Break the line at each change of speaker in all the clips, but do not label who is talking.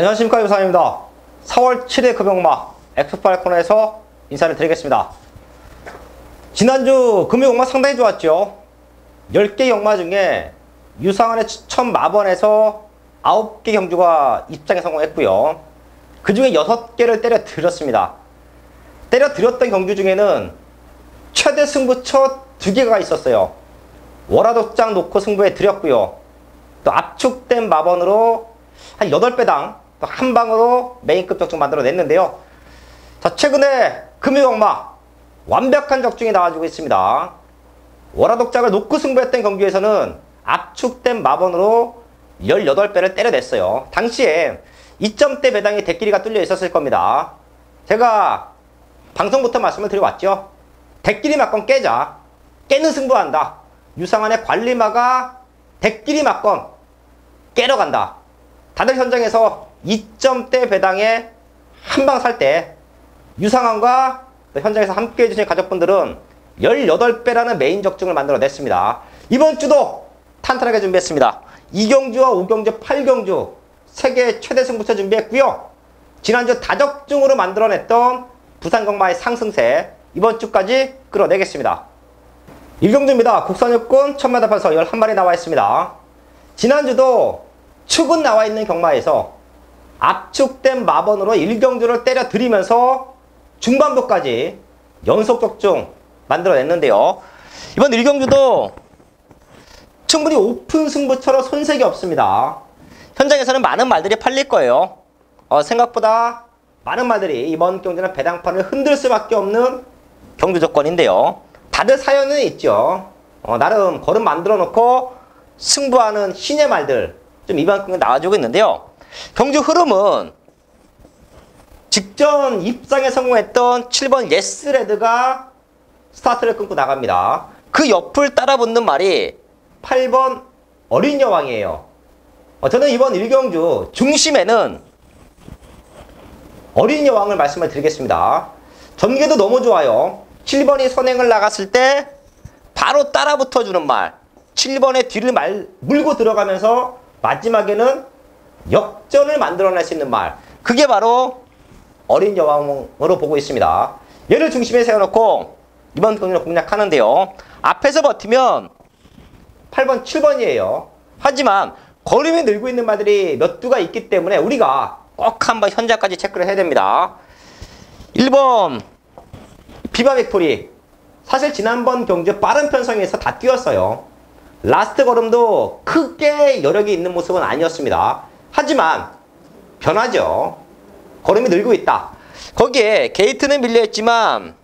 안녕하십니까, 유사입니다. 4월 7일 금요일마 엑스파일 코너에서 인사를 드리겠습니다. 지난주 금요일마 상당히 좋았죠. 10개 경마 중에 유상한의 추천 마번에서 9개 경주가 입장에 성공했고요. 그 중에 6개를 때려 드렸습니다. 때려 드렸던 경주 중에는 최대 승부처 2개가 있었어요. 월화독장 놓고 승부에 드렸고요. 또 압축된 마번으로 한 8배당 또 한 방으로 메인급 적중 만들어냈는데요. 자, 최근에 금요경마 완벽한 적중이 나와주고 있습니다. 월화독장을 놓고 승부했던 경기에서는 압축된 마번으로 18배를 때려냈어요. 당시에 2점대 배당이 대끼리가 뚫려 있었을 겁니다. 제가 방송부터 말씀을 드려왔죠. 대끼리 막건 깨자. 깨는 승부한다. 유상한의 관리마가 대끼리 막건 깨러 간다. 다들 현장에서 2점대 배당에 한 방 살 때 유상한과 현장에서 함께 해주신 가족분들은 18배라는 메인 적중을 만들어냈습니다. 이번 주도 탄탄하게 준비했습니다. 2경주와 5경주, 8경주 3개의 최대 승부처 준비했고요. 지난주 다적중으로 만들어냈던 부산경마의 상승세 이번 주까지 끌어내겠습니다. 1경주입니다. 국산육군 1000m 판서 11마리 나와 있습니다. 지난주도 축은 나와 있는 경마에서 압축된 마번으로 1경주를 때려 드리면서 중반부까지 연속 적중 만들어냈는데요. 이번 1경주도 충분히 오픈 승부처럼 손색이 없습니다. 현장에서는 많은 말들이 팔릴 거예요. 생각보다 많은 말들이 이번 경주는 배당판을 흔들 수밖에 없는 경주 조건인데요. 다들 사연은 있죠. 나름 걸음 만들어 놓고 승부하는 신의 말들 좀 이번 경기에 나와주고 있는데요. 경주 흐름은 직전 입상에 성공했던 7번 예스레드가 스타트를 끊고 나갑니다. 그 옆을 따라붙는 말이 8번 어린 여왕이에요. 저는 이번 1경주 중심에는 어린 여왕을 말씀을 드리겠습니다. 전개도 너무 좋아요. 7번이 선행을 나갔을 때 바로 따라붙어주는 말. 7번의 뒤를 물고 들어가면서 마지막에는 역전을 만들어낼 수 있는 말. 그게 바로 어린 여왕으로 보고 있습니다. 얘를 중심에 세워놓고 이번 경기를 공략하는데요. 앞에서 버티면 8번, 7번이에요. 하지만 걸음이 늘고 있는 말들이 몇 두가 있기 때문에 우리가 꼭 한번 현장까지 체크를 해야 됩니다. 1번 비바 빅토리. 사실 지난번 경주 빠른 편성에서 다 뛰었어요. 라스트 걸음도 크게 여력이 있는 모습은 아니었습니다. 하지만 변하죠. 걸음이 늘고 있다. 거기에 게이트는 밀려있지만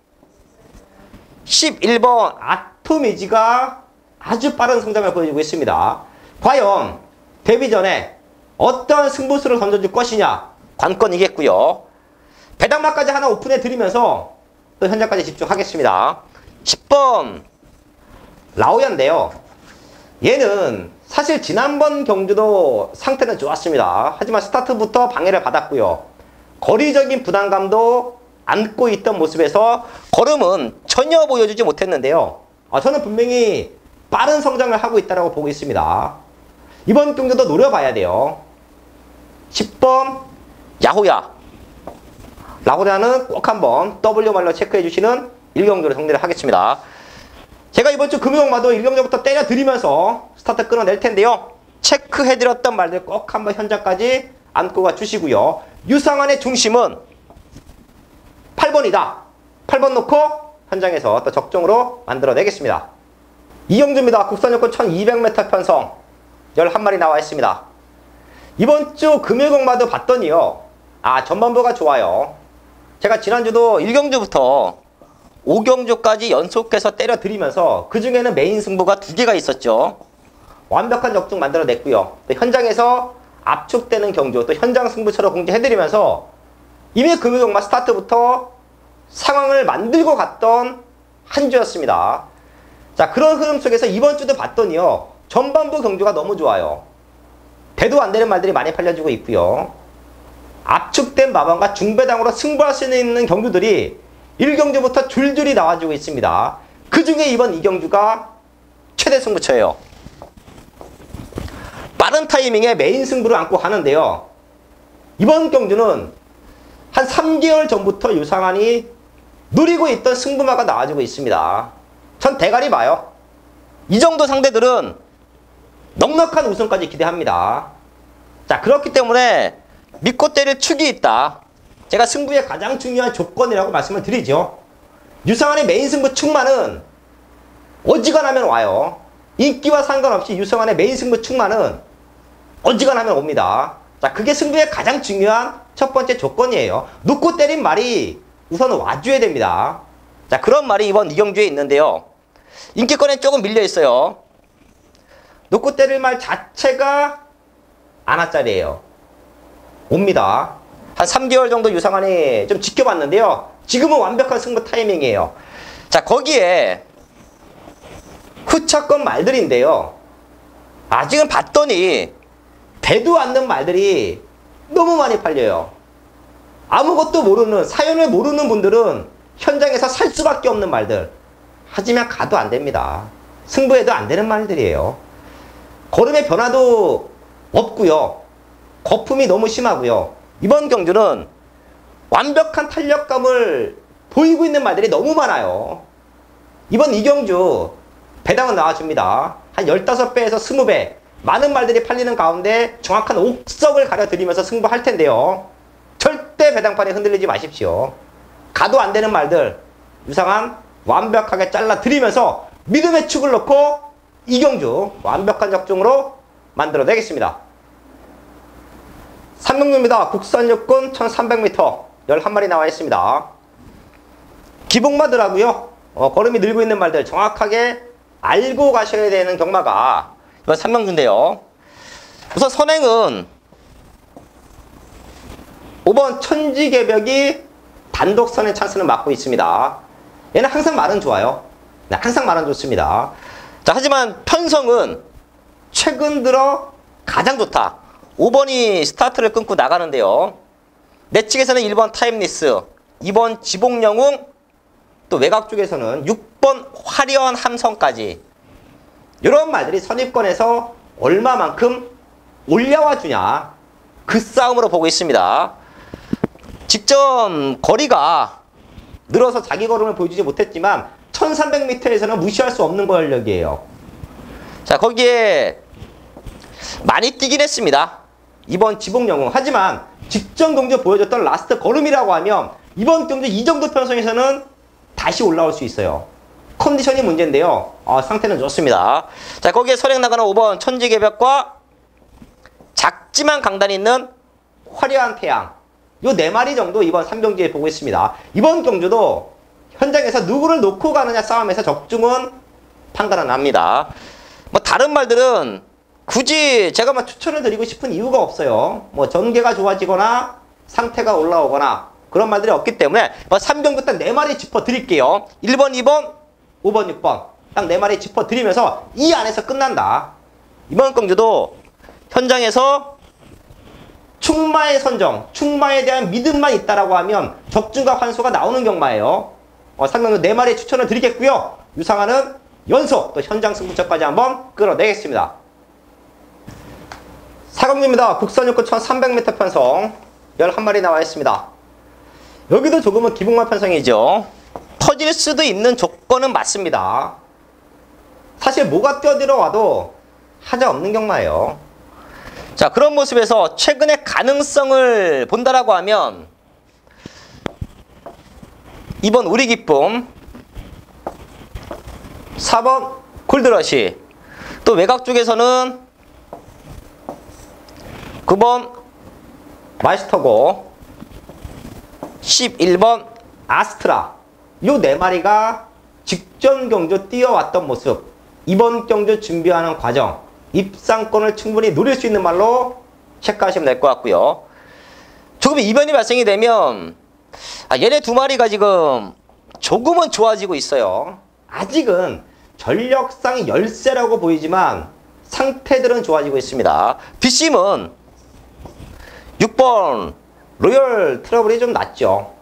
11번 아토미지가 아주 빠른 성장을 보여주고 있습니다. 과연 데뷔 전에 어떤 승부수를 던져줄 것이냐 관건이겠고요. 배당마까지 하나 오픈해 드리면서 또 현장까지 집중하겠습니다. 10번 라오야인데요. 얘는 사실 지난번 경주도 상태는 좋았습니다. 하지만 스타트부터 방해를 받았고요. 거리적인 부담감도 안고 있던 모습에서 걸음은 전혀 보여주지 못했는데요. 저는 분명히 빠른 성장을 하고 있다고 보고 있습니다. 이번 경주도 노려봐야 돼요. 10번 야호야. 라호야는 꼭 한번 W말로 체크해 주시는 1경주를 정리를 하겠습니다. 제가 이번 주 금요일마도 1경주부터 때려 드리면서 스타트 끊어낼 텐데요. 체크해드렸던 말들 꼭 한번 현장까지 안고 가주시고요. 유상한의 중심은 8번이다. 8번 놓고 현장에서 또 적중으로 만들어내겠습니다. 이경주입니다. 국산여권 1200m 편성 11마리 나와 있습니다. 이번 주 금요일경마도 봤더니요. 전반부가 좋아요. 제가 지난주도 1경주부터 5경주까지 연속해서 때려 드리면서 그 중에는 메인 승부가 2개가 있었죠. 완벽한 적중 만들어냈고요. 또 현장에서 압축되는 경주, 또 현장 승부처럼 공개해드리면서 이미 금요경마 스타트부터 상황을 만들고 갔던 한 주였습니다. 자, 그런 흐름 속에서 이번 주도 봤더니요. 전반부 경주가 너무 좋아요. 대도 안 되는 말들이 많이 팔려지고 있고요. 압축된 마방과 중배당으로 승부할 수 있는 경주들이 1경주부터 줄줄이 나와주고 있습니다. 그 중에 이번 2경주가 최대 승부처예요. 빠른 타이밍에 메인 승부를 안고 가는데요. 이번 경주는 한 3개월 전부터 유상한이 누리고 있던 승부마가 나와주고 있습니다. 전 대가리 봐요. 이 정도 상대들은 넉넉한 우승까지 기대합니다. 자, 그렇기 때문에 믿고 때릴 축이 있다. 제가 승부의 가장 중요한 조건이라고 말씀을 드리죠. 유상한의 메인 승부 축마는 어지간하면 와요. 인기와 상관없이 유상한의 메인 승부 축마는 어지간하면 옵니다. 자, 그게 승부의 가장 중요한 첫 번째 조건이에요. 놓고 때린 말이 우선 와줘야 됩니다. 자, 그런 말이 이번 이경주에 있는데요. 인기권에 조금 밀려 있어요. 놓고 때릴 말 자체가 안하짜리예요. 옵니다. 한 3개월 정도 유상한이 좀 지켜봤는데요. 지금은 완벽한 승부 타이밍이에요. 자, 거기에 후차권 말들인데요. 아직은 봤더니 되도 않는 말들이 너무 많이 팔려요. 아무것도 모르는, 사연을 모르는 분들은 현장에서 살 수밖에 없는 말들. 하지만 가도 안 됩니다. 승부해도 안 되는 말들이에요. 걸음의 변화도 없고요. 거품이 너무 심하고요. 이번 경주는 완벽한 탄력감을 보이고 있는 말들이 너무 많아요. 이번 이경주 배당은 나와줍니다. 한 15배에서 20배. 많은 말들이 팔리는 가운데 정확한 옥석을 가려드리면서 승부할 텐데요. 절대 배당판에 흔들리지 마십시오. 가도 안 되는 말들 유상한 완벽하게 잘라드리면서 믿음의 축을 놓고 이경주 완벽한 적중으로 만들어내겠습니다. 삼명류입니다. 국산 육군 1300m 11마리 나와 있습니다. 기복마들하고요. 걸음이 늘고 있는 말들 정확하게 알고 가셔야 되는 경마가 이번 삼명주인데요. 우선 선행은 5번 천지개벽이 단독선의 찬스는 맡고 있습니다. 얘는 항상 말은 좋아요. 네, 항상 말은 좋습니다. 자, 하지만 편성은 최근 들어 가장 좋다. 5번이 스타트를 끊고 나가는데요. 내 측에서는 1번 타임리스, 2번 지복영웅, 또 외곽 쪽에서는 6번 화려한 함성까지 이런 말들이 선입권에서 얼마만큼 올려와 주냐 그 싸움으로 보고 있습니다. 직접 거리가 늘어서 자기 걸음을 보여주지 못했지만 1300m에서는 무시할 수 없는 권력이에요. 자, 거기에 많이 뛰긴 했습니다. 이번 지복영웅. 하지만 직전 경주 보여줬던 라스트 걸음이라고 하면 이번 경주 이 정도 편성에서는 다시 올라올 수 있어요. 컨디션이 문제인데요. 상태는 좋습니다. 자, 거기에 선행 나가는 5번 천지개벽과 작지만 강단이 있는 화려한 태양. 요 4마리 정도 이번 3경주에 보고 있습니다. 이번 경주도 현장에서 누구를 놓고 가느냐 싸움에서 적중은 판단은 합니다. 뭐 다른 말들은 굳이 제가 막 추천을 드리고 싶은 이유가 없어요. 뭐 전개가 좋아지거나 상태가 올라오거나 그런 말들이 없기 때문에 3경주 딱 4마리 짚어드릴게요. 1번, 2번, 5번, 6번 딱 4마리 짚어드리면서 이 안에서 끝난다. 이번 경주도 현장에서 충마의 선정, 충마에 대한 믿음만 있다라고 하면 적중과 환수가 나오는 경마예요. 3경주 4마리 추천을 드리겠고요. 유상한은 연속 또 현장 승부처까지 한번 끌어내겠습니다. 4경주입니다. 국산 육군 1300m 편성 11마리 나와 있습니다. 여기도 조금은 기복마 편성이죠. 터질 수도 있는 조건은 맞습니다. 사실 뭐가 뛰어들어와도 하자 없는 경마예요. 자, 그런 모습에서 최근의 가능성을 본다라고 하면 2번 우리 기쁨, 4번 골드러시, 또 외곽 쪽에서는 9번 마이스터고, 11번 아스트라. 요 4마리가 직전 경주 뛰어왔던 모습, 이번 경주 준비하는 과정, 입상권을 충분히 노릴 수 있는 말로 체크하시면 될 것 같고요. 조금 이변이 발생이 되면 얘네 2마리가 지금 조금은 좋아지고 있어요. 아직은 전력상 열세라고 보이지만 상태들은 좋아지고 있습니다. 뒷심은 6번 로열 트러블이 좀 낮죠.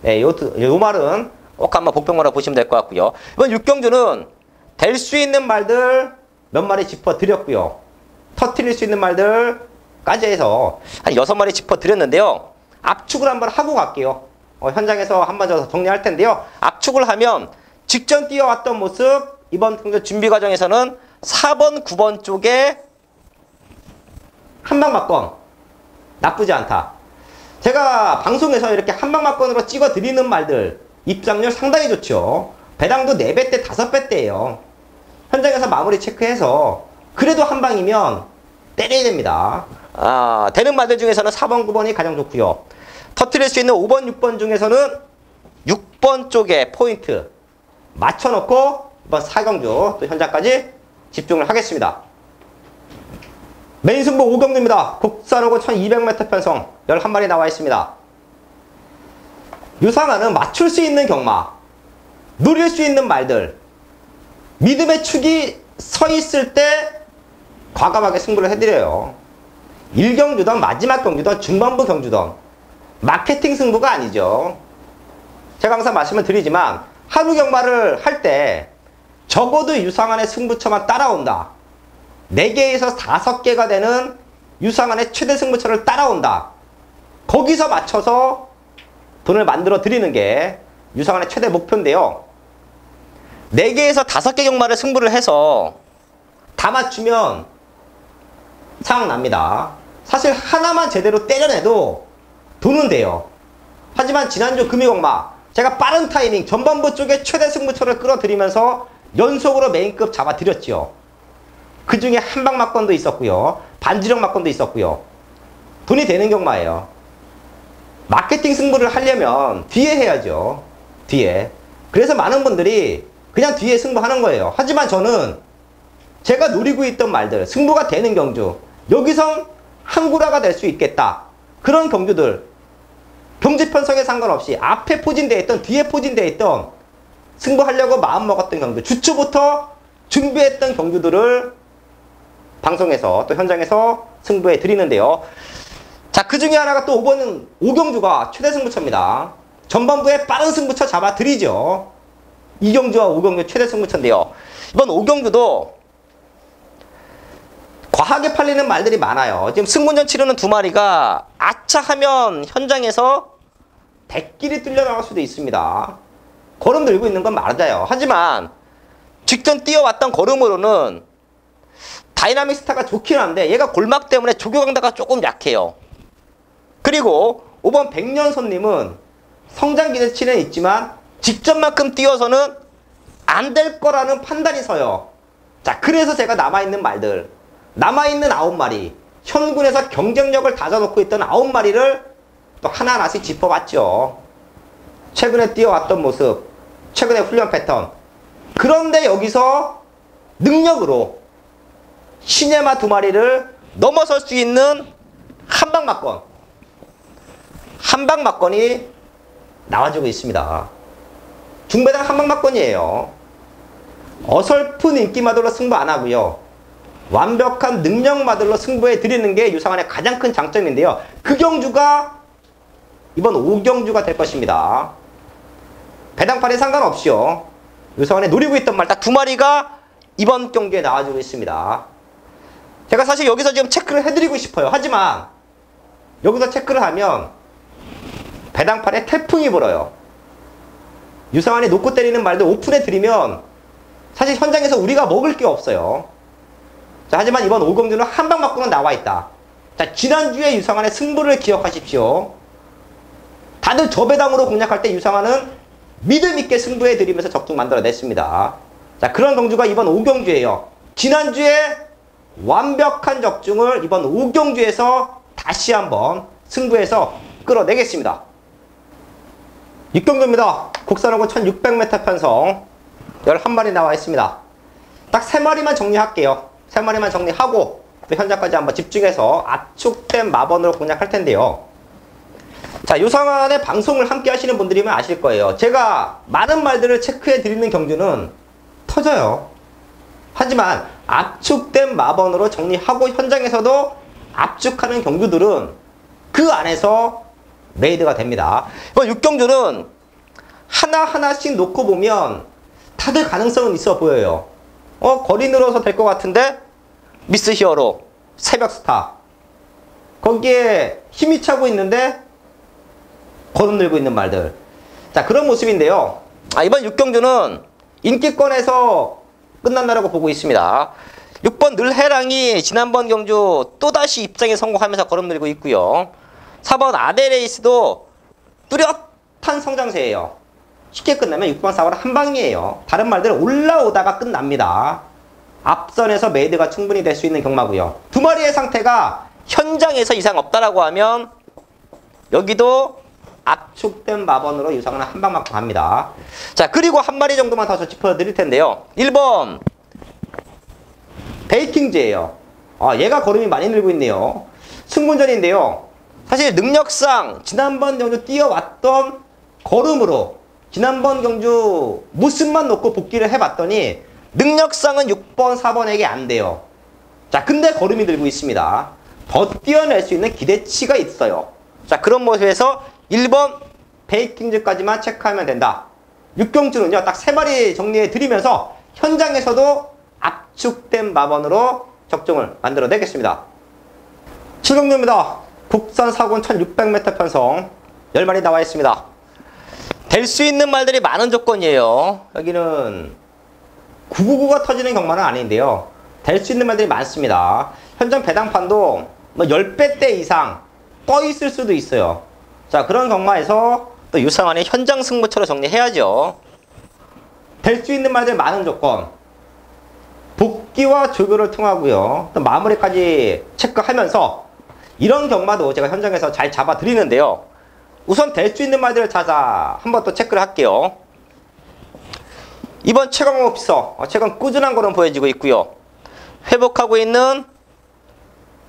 네, 요 말은 꼭 한번 복병마라 보시면 될 것 같고요. 이번 6경주는 될 수 있는 말들 몇 마리 짚어드렸고요. 터뜨릴 수 있는 말들 까지 해서 한 6마리 짚어드렸는데요. 압축을 한번 하고 갈게요. 현장에서 한번 더 정리할 텐데요. 압축을 하면 직전 뛰어왔던 모습, 이번 준비 과정에서는 4번, 9번 쪽에 한방막건 나쁘지 않다. 제가 방송에서 이렇게 한방막건으로 찍어드리는 말들 입장률 상당히 좋죠. 배당도 4배대, 5배대예요. 현장에서 마무리 체크해서 그래도 한방이면 때려야 됩니다. 되는 말들 중에서는 4번, 9번이 가장 좋고요. 터뜨릴 수 있는 5번, 6번 중에서는 6번 쪽에 포인트 맞춰놓고 이번 4경주 또 현장까지 집중을 하겠습니다. 메인 승부 5경주입니다. 국산호고 1200m 편성 11마리 나와 있습니다. 유상하는 맞출 수 있는 경마, 누릴 수 있는 말들, 믿음의 축이 서 있을 때 과감하게 승부를 해드려요. 1경주든 마지막 경주든 중반부 경주든 마케팅 승부가 아니죠. 제가 항상 말씀을 드리지만 하루 경마를 할 때 적어도 유상한의 승부처만 따라온다. 4개에서 5개가 되는 유상한의 최대 승부처를 따라온다. 거기서 맞춰서 돈을 만들어 드리는 게 유상한의 최대 목표인데요. 4개에서 5개 경마를 승부를 해서 다 맞추면 상황 납니다. 사실 하나만 제대로 때려내도 돈은 돼요. 하지만 지난주 금요경마 제가 빠른 타이밍 전반부 쪽에 최대 승부처를 끌어들이면서 연속으로 메인급 잡아드렸죠. 그 중에 한방막건도 있었고요. 반지력 막건도 있었고요. 돈이 되는 경마예요. 마케팅 승부를 하려면 뒤에 해야죠. 뒤에. 그래서 많은 분들이 그냥 뒤에 승부하는 거예요. 하지만 저는 제가 노리고 있던 말들, 승부가 되는 경주, 여기선 한구라가 될 수 있겠다. 그런 경주들, 경지 편성에 상관없이 앞에 포진되어 있던 뒤에 포진되어 있던 승부하려고 마음먹었던 경주, 주초부터 준비했던 경주들을 방송에서 또 현장에서 승부해 드리는데요. 자, 그 중에 하나가 또 5번은 5경주가 최대 승부처입니다. 전반부에 빠른 승부처 잡아 드리죠. 2경주와 5경주 최대 승부처인데요. 이번 5경주도 과하게 팔리는 말들이 많아요. 지금 승문전 치르는 2마리가 아차 하면 현장에서 대끼리 뚫려 나갈 수도 있습니다. 걸음 들고 있는 건 맞아요. 하지만 직전 뛰어왔던 걸음으로는 다이나믹 스타가 좋긴 한데 얘가 골막 때문에 조교 강도가 조금 약해요. 그리고 5번 백년손님은 성장 기대치는 있지만 직전만큼 뛰어서는 안 될 거라는 판단이 서요. 자, 그래서 제가 남아있는 말들, 남아있는 9마리, 현군에서 경쟁력을 다져놓고 있던 9마리를 또 하나하나씩 짚어봤죠. 최근에 뛰어왔던 모습, 최근에 훈련 패턴. 그런데 여기서 능력으로 시네마 2마리를 넘어설 수 있는 한방막건, 한방막건이 나와주고 있습니다. 중배당 한방막건이에요. 어설픈 인기마들로 승부 안 하고요. 완벽한 능력마들로 승부해 드리는 게 유상한의 가장 큰 장점인데요. 그 경주가 이번 5경주가 될 것입니다. 배당판에 상관없이요. 유상한이 노리고 있던 말 딱 2마리가 이번 경기에 나와주고 있습니다. 제가 사실 여기서 지금 체크를 해드리고 싶어요. 하지만 여기서 체크를 하면 배당판에 태풍이 불어요. 유상한이 놓고 때리는 말들 오픈해 드리면 사실 현장에서 우리가 먹을 게 없어요. 자, 하지만 이번 5경주는 한방막고는 나와 있다. 자, 지난주에 유상한의 승부를 기억하십시오. 다들 저배당으로 공략할 때 유상한은 믿음있게 승부해 드리면서 적중 만들어냈습니다. 자, 그런 경주가 이번 5경주예요. 지난주에 완벽한 적중을 이번 5경주에서 다시 한번 승부해서 끌어내겠습니다. 6경주입니다. 국산호고 1600m 편성 11마리 나와 있습니다. 딱 3마리만 정리할게요. 3마리만 정리하고 또 현장까지 한번 집중해서 압축된 마번으로 공략할 텐데요. 자, 유상한의 방송을 함께 하시는 분들이면 아실 거예요. 제가 많은 말들을 체크해 드리는 경주는 터져요. 하지만 압축된 마번으로 정리하고 현장에서도 압축하는 경주들은 그 안에서 메이드가 됩니다. 이번 6경주는 하나하나씩 놓고 보면 다들 가능성은 있어 보여요. 거리 늘어서 될 것 같은데 미스 히어로, 새벽 스타, 거기에 힘이 차고 있는데 거름 들고 있는 말들. 자, 그런 모습인데요. 이번 6경주는 인기권에서 끝난다라고 보고 있습니다. 6번 늘해랑이 지난번 경주 또다시 입장에 성공하면서 거름 들고 있고요. 4번 아데레이스도 뚜렷한 성장세예요. 쉽게 끝나면 6번, 4번 한 방이에요. 다른 말들은 올라오다가 끝납니다. 앞선에서 메이드가 충분히 될 수 있는 경마고요. 두 마리의 상태가 현장에서 이상 없다라고 하면 여기도 압축된 마번으로 유상은 한 방 맞고 갑니다. 자, 그리고 한 마리 정도만 더 짚어드릴 텐데요. 1번 베이킹즈예요. 얘가 걸음이 많이 늘고 있네요. 승분전인데요. 사실 능력상 지난번 경주 뛰어왔던 걸음으로 지난번 경주 모습만 놓고 복귀를 해봤더니 능력상은 6번, 4번에게 안 돼요. 자, 근데 걸음이 들고 있습니다. 더 뛰어낼 수 있는 기대치가 있어요. 자, 그런 모습에서 1번 베이킹즈까지만 체크하면 된다. 6경주는요, 딱 3마리 정리해 드리면서 현장에서도 압축된 마번으로 적중을 만들어내겠습니다. 7경주입니다. 국산 사군 1600m 편성 10마리 나와 있습니다. 될 수 있는 말들이 많은 조건이에요. 여기는 999가 터지는 경마는 아닌데요. 될 수 있는 말들이 많습니다. 현장 배당판도 뭐 10배대 이상 떠 있을 수도 있어요. 자, 그런 경마에서 또 유상한의 현장 승부처로 정리해야죠. 될 수 있는 말들 많은 조건. 복귀와 조교를 통하고요. 또 마무리까지 체크하면서 이런 경마도 제가 현장에서 잘 잡아 드리는데요. 우선 될 수 있는 말들을 찾아 한번 또 체크를 할게요. 이번 최강 오피서 최근 꾸준한 걸음 보여지고 있고요. 회복하고 있는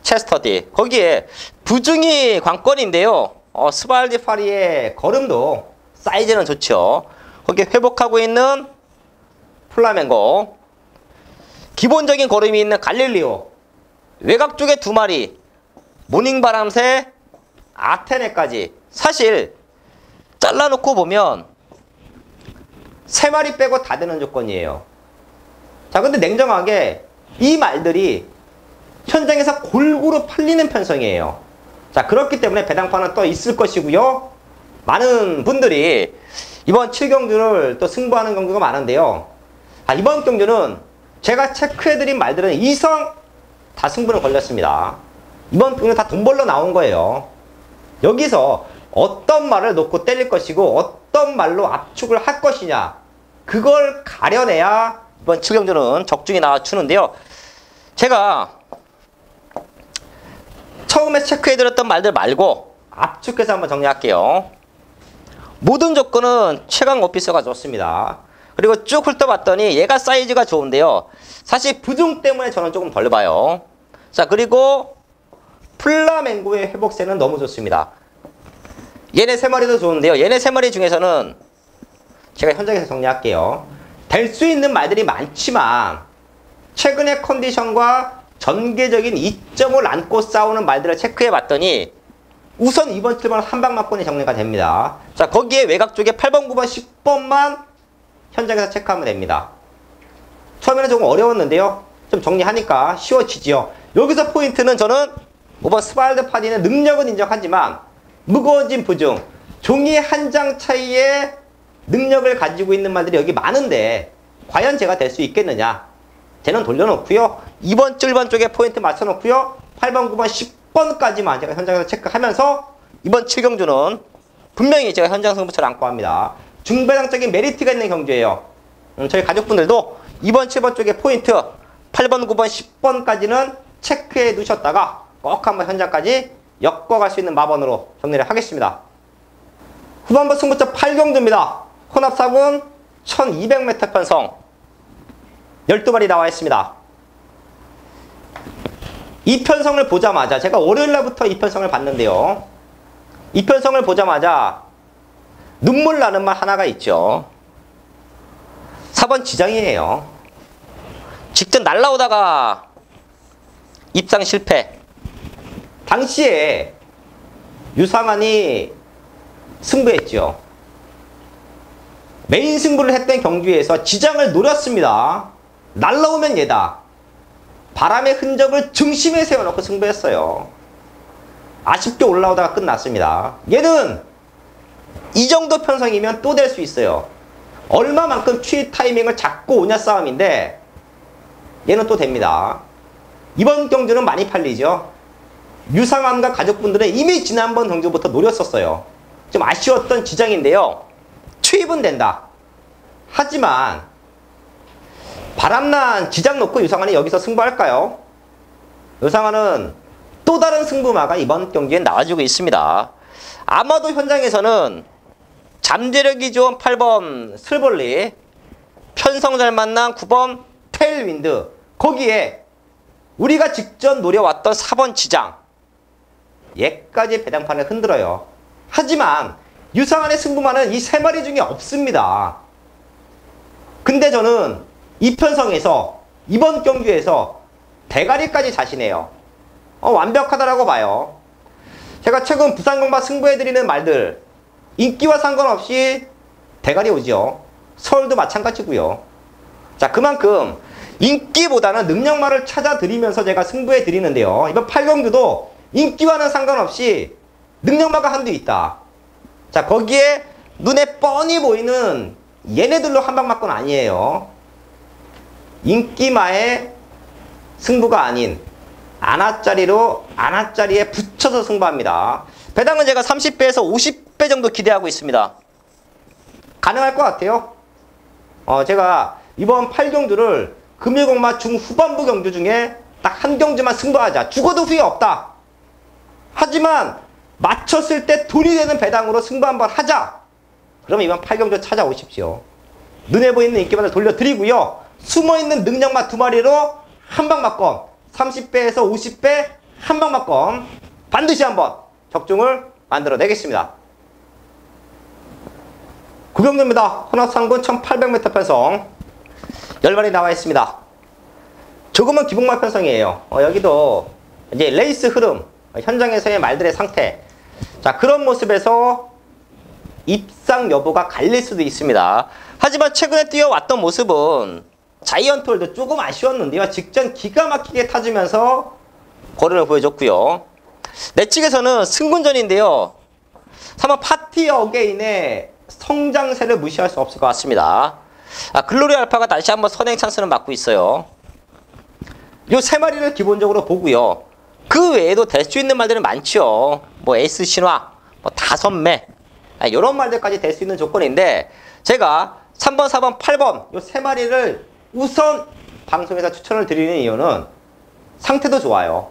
체스터디, 거기에 부중이 관건인데요. 스발디 파리의 걸음도 사이즈는 좋죠. 거기에 회복하고 있는 플라멩고, 기본적인 걸음이 있는 갈릴리오, 외곽 쪽에 2마리, 모닝바람새, 아테네까지. 사실 잘라놓고 보면 3마리 빼고 다 되는 조건이에요. 자, 근데 냉정하게 이 말들이 현장에서 골고루 팔리는 편성이에요. 자, 그렇기 때문에 배당판은 또 있을 것이고요. 많은 분들이 이번 7경주를 또 승부하는 경주가 많은데요. 이번 경주는 제가 체크해드린 말들은 이성 다 승부는 걸렸습니다. 이번 경주는 다 돈 벌러 나온 거예요. 여기서 어떤 말을 놓고 때릴 것이고 어떤 말로 압축을 할 것이냐, 그걸 가려내야 이번 7경주는 적중이 나와주는데요. 제가 처음에 체크해드렸던 말들 말고 압축해서 한번 정리할게요. 모든 조건은 최강 오피서가 좋습니다. 그리고 쭉 훑어봤더니 얘가 사이즈가 좋은데요. 사실 부중 때문에 저는 조금 덜 봐요. 자, 그리고 플라멩고의 회복세는 너무 좋습니다. 얘네 3마리도 좋은데요. 얘네 3마리 중에서는 제가 현장에서 정리할게요. 될 수 있는 말들이 많지만 최근의 컨디션과 전개적인 이점을 안고 싸우는 말들을 체크해봤더니 우선 이번 7번 한방만권이 정리가 됩니다. 자, 거기에 외곽 쪽에 8번, 9번, 10번만 현장에서 체크하면 됩니다. 처음에는 조금 어려웠는데요. 좀 정리하니까 쉬워지죠. 여기서 포인트는 저는 5번 스발드 파디는 능력은 인정하지만 무거워진 부중, 종이 한 장 차이의 능력을 가지고 있는 말들이 여기 많은데 과연 제가 될 수 있겠느냐. 쟤는 돌려놓고요. 2번, 7번 쪽에 포인트 맞춰놓고요. 8번, 9번, 10번까지만 제가 현장에서 체크하면서 이번 7경주는 분명히 제가 현장 승부처를 안고 합니다. 중배당적인 메리트가 있는 경주예요. 저희 가족분들도 2번, 7번 쪽에 포인트 8번, 9번, 10번까지는 체크해 두셨다가 꼭 한번 현장까지 엮어갈 수 있는 마번으로 정리를 하겠습니다. 후반부 승부처 8경주입니다. 혼합사군 1200m 편성 12마리 나와 있습니다. 이 편성을 보자마자 제가 월요일날부터 이 편성을 봤는데요. 이 편성을 보자마자 눈물 나는 말 하나가 있죠. 4번 지장이에요. 직전 날라오다가 입상 실패. 당시에 유상한이 승부했죠. 메인 승부를 했던 경주에서 지장을 노렸습니다. 날라오면 얘다. 바람의 흔적을 중심에 세워놓고 승부했어요. 아쉽게 올라오다가 끝났습니다. 얘는 이 정도 편성이면 또 될 수 있어요. 얼마만큼 추이 타이밍을 잡고 오냐 싸움인데 얘는 또 됩니다. 이번 경주는 많이 팔리죠. 유상환과 가족분들은 이미 지난번 경주부터 노렸었어요. 좀 아쉬웠던 지장인데요. 추입은 된다. 하지만 바람난 지장 놓고 유상환이 여기서 승부할까요? 유상환은 또 다른 승부마가 이번 경기에 나와주고 있습니다. 아마도 현장에서는 잠재력이 좋은 8번 슬볼리, 편성 잘 만난 9번 테일윈드, 거기에 우리가 직전 노려왔던 4번 지장, 얘까지 배당판을 흔들어요. 하지만 유상환의 승부마는 이 세 마리 중에 없습니다. 근데 저는 이 편성에서 이번 경주에서 대가리까지 자신해요. 완벽하다라고 봐요. 제가 최근 부산공마 승부해드리는 말들 인기와 상관없이 대가리 오죠. 서울도 마찬가지고요. 자, 그만큼 인기보다는 능력마를 찾아드리면서 제가 승부해드리는데요. 이번 8경주도 인기와는 상관없이 능력마가 한두 있다. 자, 거기에 눈에 뻔히 보이는 얘네들로 한방 맞고는 아니에요. 인기마의 승부가 아닌 아나짜리로 아나짜리에 붙여서 승부합니다. 배당은 제가 30배에서 50배 정도 기대하고 있습니다. 가능할 것 같아요. 제가 이번 8경주를 금일공마 중후반부 경주 중에 딱 한 경주만 승부하자. 죽어도 후회 없다. 하지만 맞췄을 때 돈이 되는 배당으로 승부 한번 하자. 그러면 이번 8경주 찾아오십시오. 눈에 보이는 인기만을 돌려드리고요. 숨어있는 능력마 2마리로 한방 맞건 30배에서 50배 한방 맞건 반드시 한번 적중을 만들어내겠습니다. 구경주입니다. 혼합상군 1800m 편성 10마리 나와 있습니다. 조금은 기복말 편성이에요. 여기도 이제 레이스 흐름, 현장에서의 말들의 상태, 자, 그런 모습에서 입상 여부가 갈릴 수도 있습니다. 하지만 최근에 뛰어왔던 모습은 자이언트홀드 조금 아쉬웠는데요. 직전 기가 막히게 타주면서 거리를 보여줬고요. 내 측에서는 승군전인데요. 3번 파티 어게인의 성장세를 무시할 수 없을 것 같습니다. 글로리 알파가 다시 한번 선행 찬스는 맞고 있어요. 요 세 마리를 기본적으로 보고요. 그 외에도 될 수 있는 말들은 많죠. 뭐 에이스 신화, 뭐 5매, 이런 말들까지 될 수 있는 조건인데 제가 3번, 4번, 8번 요 세 마리를 우선 방송에서 추천을 드리는 이유는 상태도 좋아요.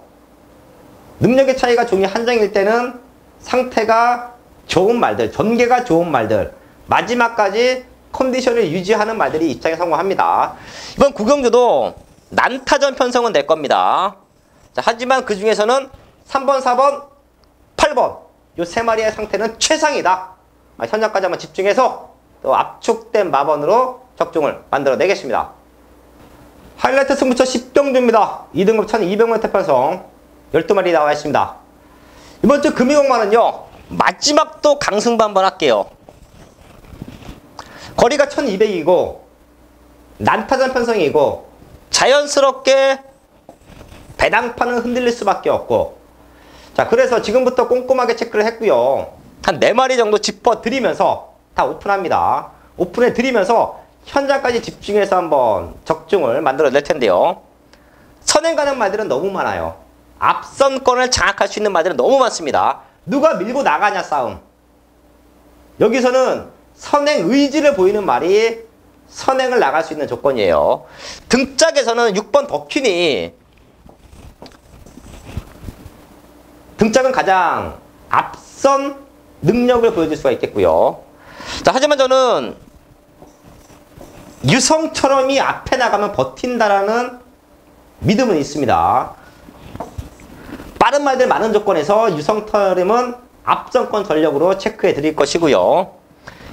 능력의 차이가 종이 한 장일 때는 상태가 좋은 말들, 전개가 좋은 말들, 마지막까지 컨디션을 유지하는 말들이 입장에 성공합니다. 이번 구경주도 난타전 편성은 될 겁니다. 자, 하지만 그 중에서는 3번, 4번, 8번 요 세 마리의 상태는 최상이다. 현장까지 한번 집중해서 또 압축된 마번으로 적중을 만들어내겠습니다. 하이라이트 승부처 10경주입니다. 2등급 1200m 편성 12마리 나와 있습니다. 이번 주 금이공마는요. 마지막도 강승부 한번 할게요. 거리가 1200이고 난타전 편성이고 자연스럽게 배당판은 흔들릴 수밖에 없고, 자, 그래서 지금부터 꼼꼼하게 체크를 했고요. 한 4마리 정도 짚어드리면서 다 오픈합니다. 오픈해드리면서 현장까지 집중해서 한번 적중을 만들어낼 텐데요. 선행 가는 말들은 너무 많아요. 앞선권을 장악할 수 있는 말들은 너무 많습니다. 누가 밀고 나가냐 싸움. 여기서는 선행 의지를 보이는 말이 선행을 나갈 수 있는 조건이에요. 등짝에서는 6번 더퀸이 등짝은 가장 앞선 능력을 보여줄 수가 있겠고요. 자, 하지만 저는 유성처럼이 앞에 나가면 버틴다라는 믿음은 있습니다. 빠른 말들 많은 조건에서 유성처럼은 앞선권 전력으로 체크해 드릴 것이고요.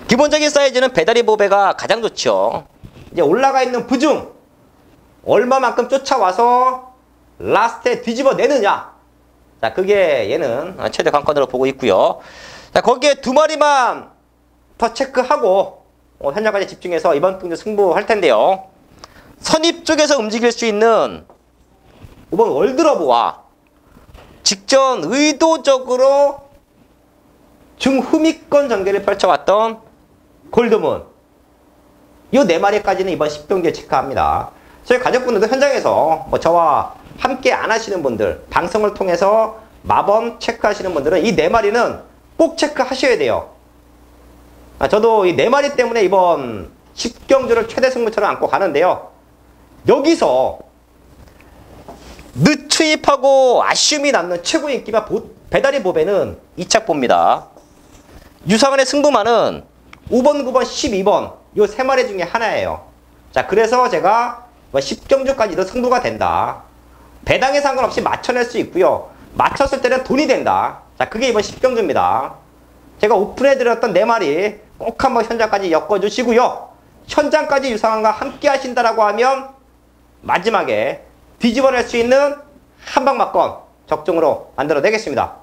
기본적인 사이즈는 배다리 보배가 가장 좋죠. 이제 올라가 있는 부중 얼마만큼 쫓아와서 라스트에 뒤집어 내느냐. 자, 그게 얘는 최대 관건으로 보고 있고요. 자, 거기에 2마리만 더 체크하고 현장까지 집중해서 이번 경주 승부할 텐데요. 선입 쪽에서 움직일 수 있는 5번 월드러브와 직전 의도적으로 중후미권 전개를 펼쳐왔던 골드문. 이 4마리까지는 이번 10경기에 체크합니다. 저희 가족분들도 현장에서 뭐 저와 함께 안 하시는 분들, 방송을 통해서 마번 체크하시는 분들은 이 4마리는 꼭 체크하셔야 돼요. 저도 이 4마리 때문에 이번 10경주를 최대 승부처럼 안고 가는데요. 여기서 늦추입하고 아쉬움이 남는 최고 인기가 배다리 보배는 이착보입니다. 유상은의 승부만은 5번, 9번, 12번 요 3마리 중에 하나예요. 자, 그래서 제가 10경주까지도 승부가 된다. 배당에 상관없이 맞춰낼 수 있고요. 맞췄을 때는 돈이 된다. 자, 그게 이번 10경주입니다. 제가 오픈해드렸던 4마리 꼭 한번 현장까지 엮어주시고요. 현장까지 유상한과 함께 하신다라고 하면 마지막에 뒤집어낼 수 있는 한방막건 적중으로 만들어내겠습니다.